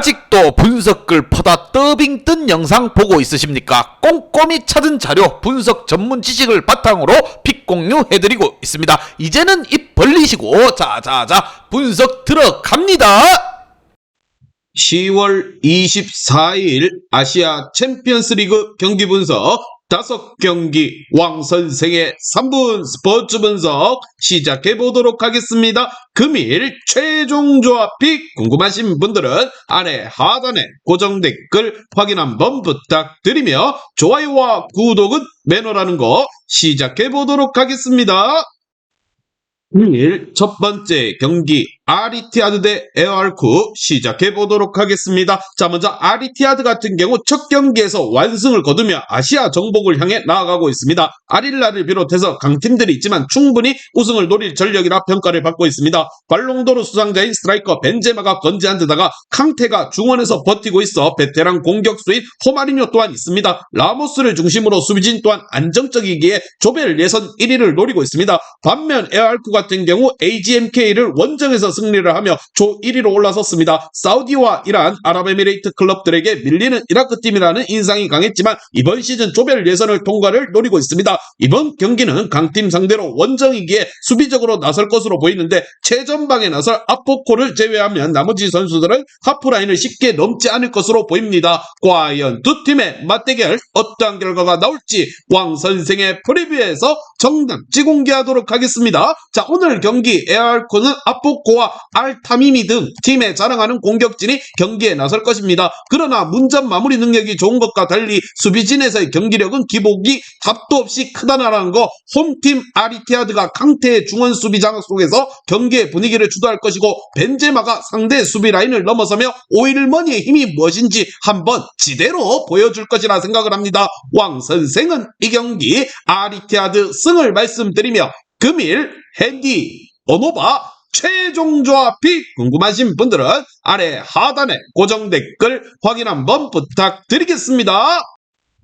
아직도 분석글 퍼다 더빙 뜬 영상 보고 있으십니까? 꼼꼼히 찾은 자료, 분석 전문 지식을 바탕으로 픽 공유해드리고 있습니다. 이제는 입 벌리시고 자자자 분석 들어갑니다. 10월 24일 아시아 챔피언스리그 경기 분석 5경기 왕선생의 3분 스포츠 분석 시작해보도록 하겠습니다. 금일 최종 조합 픽 궁금하신 분들은 아래 하단에 고정 댓글 확인 한번 부탁드리며 좋아요와 구독은 매너라는 거 시작해보도록 하겠습니다. 금일 첫 번째 경기 아리티아드 대 에어알쿠 시작해보도록 하겠습니다. 자, 먼저 아리티아드 같은 경우 첫 경기에서 완승을 거두며 아시아 정복을 향해 나아가고 있습니다. 아릴라를 비롯해서 강팀들이 있지만 충분히 우승을 노릴 전력이라 평가를 받고 있습니다. 발롱도르 수상자인 스트라이커 벤제마가 건재한 데다가 캉테가 중원에서 버티고 있어 베테랑 공격수인 호마리뇨 또한 있습니다. 라모스를 중심으로 수비진 또한 안정적이기에 조별 예선 1위를 노리고 있습니다. 반면 에어알쿠 같은 경우 AGMK를 원정에서 승리를 하며 조 1위로 올라섰습니다. 사우디와 이란, 아랍에미레이트 클럽들에게 밀리는 이라크 팀이라는 인상이 강했지만 이번 시즌 조별 예선을 통과를 노리고 있습니다. 이번 경기는 강팀 상대로 원정이기에 수비적으로 나설 것으로 보이는데 최전방에 나설 아포코를 제외하면 나머지 선수들은 하프라인을 쉽게 넘지 않을 것으로 보입니다. 과연 두 팀의 맞대결 어떠한 결과가 나올지 왕 선생의 프리뷰에서 정답지 공개하도록 하겠습니다. 자, 오늘 경기 에어알코는 아포코와 알타미미 등 팀에 자랑하는 공격진이 경기에 나설 것입니다. 그러나 문전 마무리 능력이 좋은 것과 달리 수비진에서의 경기력은 기복이 답도 없이 크다라는 거, 홈팀 아리티아드가 캉테의 중원 수비 장악 속에서 경기의 분위기를 주도할 것이고 벤제마가 상대 수비 라인을 넘어서며 오일머니의 힘이 무엇인지 한번 지대로 보여줄 것이라 생각을 합니다. 왕 선생은 이 경기 아리티아드 승을 말씀드리며 금일 핸디 오노바 최종 조합 픽 궁금하신 분들은 아래 하단에 고정 댓글 확인 한번 부탁드리겠습니다.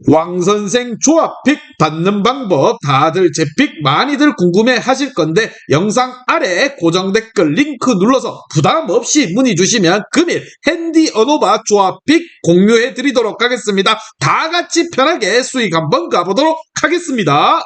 왕선생 조합 픽 받는 방법 다들 제 픽 많이들 궁금해 하실 건데 영상 아래 고정 댓글 링크 눌러서 부담 없이 문의 주시면 금일 핸디 어노바 조합 픽 공유해 드리도록 하겠습니다. 다 같이 편하게 수익 한번 가보도록 하겠습니다.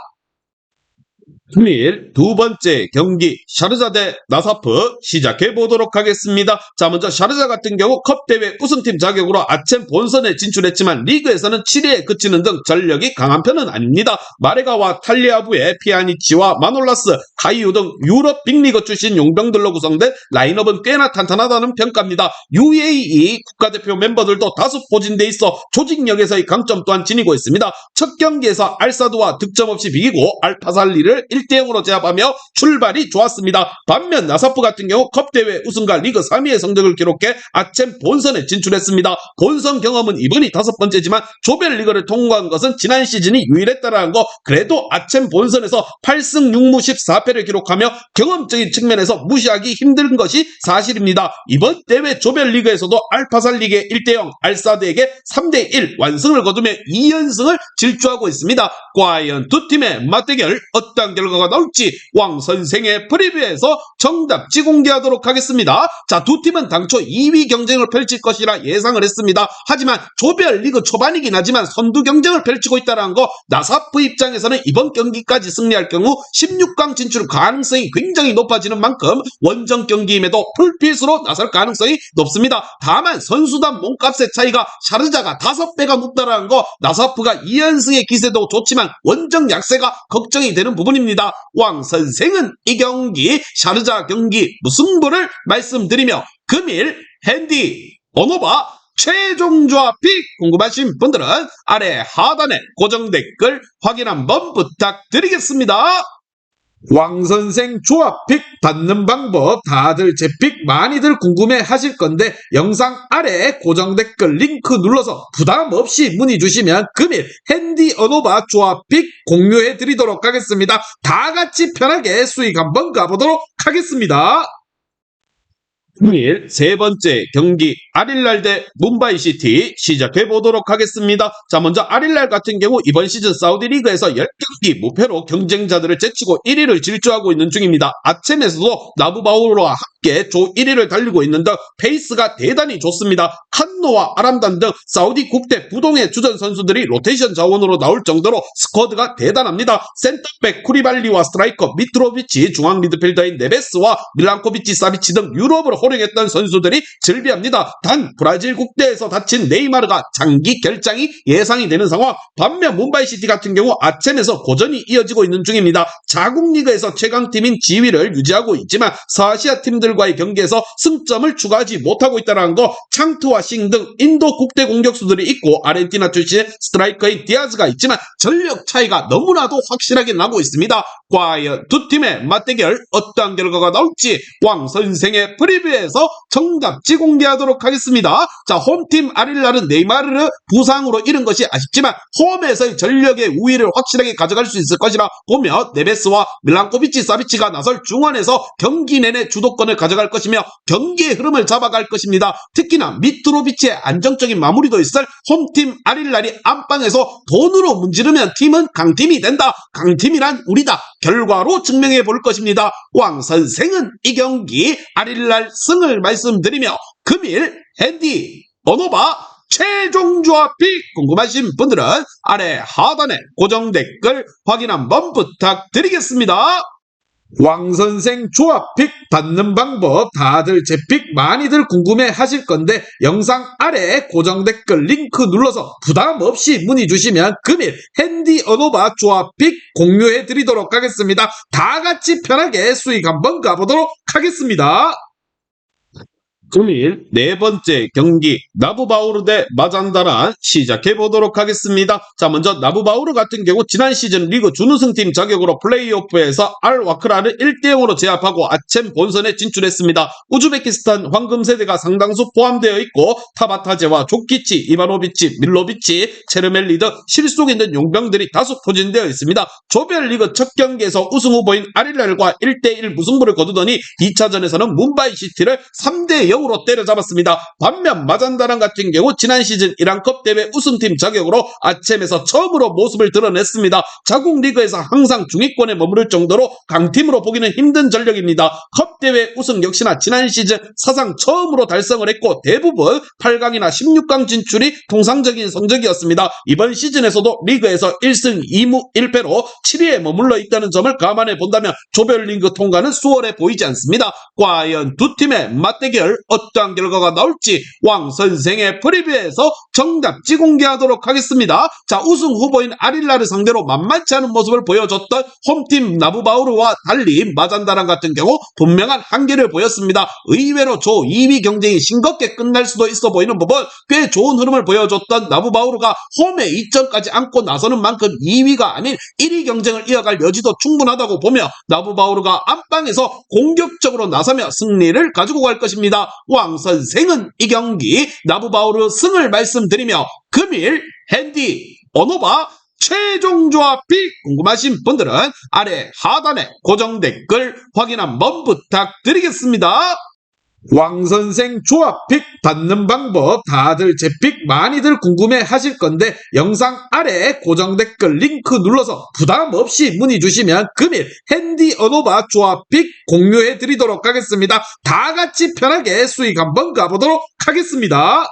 금일 두 번째 경기 샤르자 대 나사프 시작해보도록 하겠습니다. 자, 먼저 샤르자 같은 경우 컵대회 우승팀 자격으로 아챔 본선에 진출했지만 리그에서는 7위에 그치는 등 전력이 강한 편은 아닙니다. 마레가와 탈리아부의 피아니치와 마놀라스, 카이유 등 유럽 빅리그 출신 용병들로 구성된 라인업은 꽤나 탄탄하다는 평가입니다. UAE 국가대표 멤버들도 다수 포진돼 있어 조직력에서의 강점 또한 지니고 있습니다. 첫 경기에서 알사드와 득점 없이 비기고 알파살리를 1대0으로 제압하며 출발이 좋았습니다. 반면 나사프 같은 경우 컵대회 우승과 리그 3위의 성적을 기록해 아챔 본선에 진출했습니다. 본선 경험은 이번이 5번째지만 조별리그를 통과한 것은 지난 시즌이 유일했다라는 거, 그래도 아챔 본선에서 8승 6무 14패를 기록하며 경험적인 측면에서 무시하기 힘든 것이 사실입니다. 이번 대회 조별리그에서도 알파살리게 1대0, 알사드에게 3대1 완승을 거두며 2연승을 질주하고 있습니다. 과연 두 팀의 맞대결 어떤 결과가 나올지 왕 선생의 프리뷰에서 정답지 공개하도록 하겠습니다. 자, 두 팀은 당초 2위 경쟁을 펼칠 것이라 예상을 했습니다. 하지만 조별리그 초반이긴 하지만 선두 경쟁을 펼치고 있다는 거, 나사프 입장에서는 이번 경기까지 승리할 경우 16강 진출 가능성이 굉장히 높아지는 만큼 원정 경기임에도 풀필수로 나설 가능성이 높습니다. 다만 선수단 몸값의 차이가 샤르자가 5배가 높다는 거, 나사프가 2연승의 기세도 좋지만 원정 약세가 걱정이 되는 부분입니다. 왕 선생은 이 경기 샤르자 경기 무승부를 말씀드리며 금일 핸디 오노바 최종 조합 픽 궁금하신 분들은 아래 하단에 고정 댓글 확인 한번 부탁드리겠습니다. 왕선생 조합 픽 받는 방법 다들 제 픽 많이들 궁금해 하실 건데 영상 아래 고정 댓글 링크 눌러서 부담 없이 문의 주시면 금일 핸디 어노바 조합 픽 공유해 드리도록 하겠습니다. 다 같이 편하게 수익 한번 가보도록 하겠습니다. 금일 세 번째 경기 아릴랄 대 뭄바이시티 시작해보도록 하겠습니다. 자, 먼저 아릴랄 같은 경우 이번 시즌 사우디 리그에서 10경기 무패로 경쟁자들을 제치고 1위를 질주하고 있는 중입니다. 아쳔에서도 나부바우로와 함께 조 1위를 달리고 있는 등 페이스가 대단히 좋습니다. 칸노와 아람단 등 사우디 국대 부동의 주전 선수들이 로테이션 자원으로 나올 정도로 스쿼드가 대단합니다. 센터백 쿠리발리와 스트라이커 미트로비치, 중앙 미드필더인 네베스와 밀란코비치, 사비치 등 유럽을 호령했던 선수들이 즐비합니다. 단 브라질 국대에서 다친 네이마르가 장기 결장이 예상이 되는 상황. 반면 뭄바이시티 같은 경우 아쳔에서 고전이 이어지고 있는 중입니다. 자국 리그에서 최강팀인 지위를 유지하고 있지만 서아시아 팀들과의 경기에서 승점을 추가하지 못하고 있다는 거. 창트와 싱 등 인도 국대 공격수들이 있고 아르헨티나 출신의 스트라이커인 디아즈가 있지만 전력 차이가 너무나도 확실하게 나고 있습니다. 과연 두 팀의 맞대결 어떠한 결과가 나올지 왕 선생의 프리뷰에서 정답지 공개하도록 하겠습니다. 자, 홈팀 아릴랄은 네이마르를 부상으로 잃은 것이 아쉽지만 홈에서의 전력의 우위를 확실하게 가져갈 수 있을 것이라 보며 네베스와 밀란코비치, 사비치가 나설 중원에서 경기 내내 주도권을 가져갈 것이며 경기의 흐름을 잡아갈 것입니다. 특히나 미트로비치의 안정적인 마무리도 있을 홈팀 아릴랄이 안방에서 돈으로 문지르면 팀은 강팀이 된다. 강팀이란 우리다. 결과로 증명해 볼 것입니다. 왕 선생은 이 경기 아릴랄 승을 말씀드리며 금일 핸디 언어바 최종 조합이 궁금하신 분들은 아래 하단에 고정 댓글 확인 한번 부탁드리겠습니다. 왕선생 조합픽 받는 방법 다들 제 픽 많이들 궁금해 하실 건데 영상 아래 고정 댓글 링크 눌러서 부담 없이 문의 주시면 금일 핸디 언어바 조합픽 공유해 드리도록 하겠습니다. 다 같이 편하게 수익 한번 가보도록 하겠습니다. 금일 네 번째 경기 나부바우르 대 마잔다란 시작해 보도록 하겠습니다. 자, 먼저 나부바우르 같은 경우 지난 시즌 리그 준우승팀 자격으로 플레이오프에서 알와크라를 1대0으로 제압하고 아쳔 본선에 진출했습니다. 우즈베키스탄 황금세대가 상당수 포함되어 있고 타바타제와 조키치, 이바노비치, 밀로비치, 체르멜리 등 실속 있는 용병들이 다수 포진되어 있습니다. 조별리그 첫 경기에서 우승 후보인 아릴랄과 1대1 무승부를 거두더니 2차전에서는 뭄바이시티를 3대0 으로 때려잡았습니다. 반면 마잔다란 같은 경우 지난 시즌 이란컵 대회 우승팀 자격으로 아쳔에서 처음으로 모습을 드러냈습니다. 자국 리그에서 항상 중위권에 머무를 정도로 강팀으로 보기는 힘든 전력입니다. 컵 대회 우승 역시나 지난 시즌 사상 처음으로 달성을 했고 대부분 8강이나 16강 진출이 통상적인 성적이었습니다. 이번 시즌에서도 리그에서 1승 2무 1패로 7위에 머물러 있다는 점을 감안해 본다면 조별리그 통과는 수월해 보이지 않습니다. 과연 두 팀의 맞대결 어떠한 결과가 나올지 왕 선생의 프리뷰에서 정답지 공개하도록 하겠습니다. 자, 우승 후보인 아릴라를 상대로 만만치 않은 모습을 보여줬던 홈팀 나부바우르와 달리 마잔다란 같은 경우 분명한 한계를 보였습니다. 의외로 조 2위 경쟁이 싱겁게 끝날 수도 있어 보이는 부분 꽤 좋은 흐름을 보여줬던 나부바우르가 홈에 2점까지 안고 나서는 만큼 2위가 아닌 1위 경쟁을 이어갈 여지도 충분하다고 보며 나부바우르가 안방에서 공격적으로 나서며 승리를 가지고 갈 것입니다. 왕 선생은 이 경기 나부바우르 승을 말씀드리며 금일 핸디 언어바 최종 조합이 궁금하신 분들은 아래 하단에 고정 댓글 확인 한번 부탁드리겠습니다. 왕선생 조합픽 받는 방법 다들 제 픽 많이들 궁금해 하실 건데 영상 아래 고정 댓글 링크 눌러서 부담 없이 문의 주시면 금일 핸디 언어바 조합픽 공유해 드리도록 하겠습니다. 다 같이 편하게 수익 한번 가보도록 하겠습니다.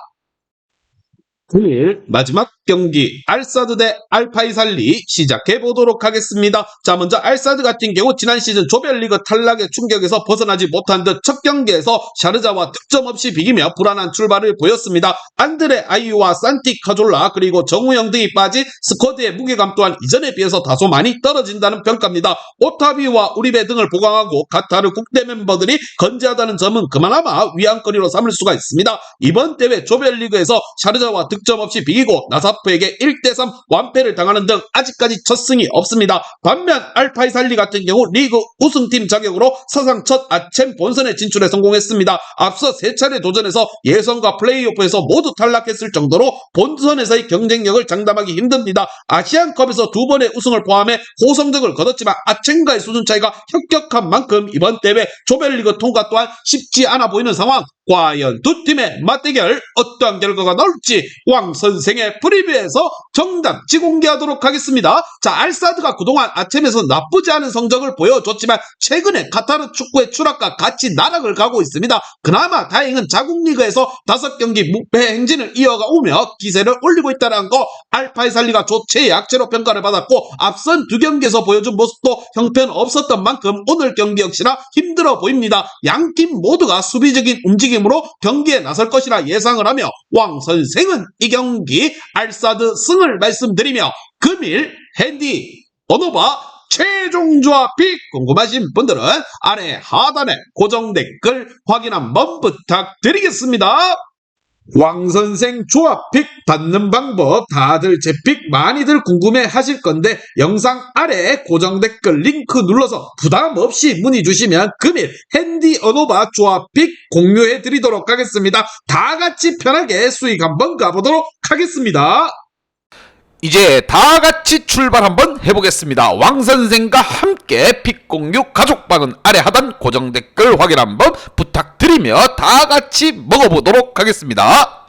금일 마지막 경기 알사드 대 알파이살리 시작해 보도록 하겠습니다. 자, 먼저 알사드 같은 경우 지난 시즌 조별리그 탈락의 충격에서 벗어나지 못한 듯 첫 경기에서 샤르자와 득점 없이 비기며 불안한 출발을 보였습니다. 안드레 아이유와 산티 카졸라 그리고 정우영 등이 빠진 스쿼드의 무게감 또한 이전에 비해서 다소 많이 떨어진다는 평가입니다. 오타비와 우리베 등을 보강하고 카타르 국대 멤버들이 건재하다는 점은 그나마 위안거리로 삼을 수가 있습니다. 이번 대회 조별리그에서 샤르자와 득점 없이 비기고 나사프에게 1대3 완패를 당하는 등 아직까지 첫 승이 없습니다. 반면 알파이살리 같은 경우 리그 우승팀 자격으로 사상 첫 아쳔 본선에 진출에 성공했습니다. 앞서 3차례 도전해서 예선과 플레이오프에서 모두 탈락했을 정도로 본선에서의 경쟁력을 장담하기 힘듭니다. 아시안컵에서 2번의 우승을 포함해 호성적을 거뒀지만 아쳔과의 수준 차이가 혁격한 만큼 이번 대회 조별리그 통과 또한 쉽지 않아 보이는 상황. 과연 두 팀의 맞대결 어떠한 결과가 나올지 왕 선생의 프리뷰에서 정답지 공개하도록 하겠습니다. 자, 알사드가 그동안 아챔에서 나쁘지 않은 성적을 보여줬지만 최근에 카타르 축구의 추락과 같이 나락을 가고 있습니다. 그나마 다행은 자국 리그에서 5경기 무패 행진을 이어가 오며 기세를 올리고 있다는 거, 알파이살리가 조체의 약체로 평가를 받았고 앞선 2경기에서 보여준 모습도 형편없었던 만큼 오늘 경기 역시나 힘들어 보입니다. 양팀 모두가 수비적인 움직임으로 경기에 나설 것이라 예상을 하며 왕 선생은 이 경기 알사드 승을 말씀드리며 금일 핸디 언어바 최종 조합이 궁금하신 분들은 아래 하단에 고정 댓글 확인 한번 부탁드리겠습니다. 왕선생 조합픽 받는 방법 다들 제 픽 많이들 궁금해 하실 건데 영상 아래 고정 댓글 링크 눌러서 부담 없이 문의 주시면 금일 핸디 언어바 조합픽 공유해 드리도록 하겠습니다. 다 같이 편하게 수익 한번 가보도록 하겠습니다. 이제 다 같이 출발 한번 해보겠습니다. 왕 선생과 함께 픽 공유 가족방은 아래 하단 고정 댓글 확인 한번 부탁드리며 다 같이 먹어보도록 하겠습니다.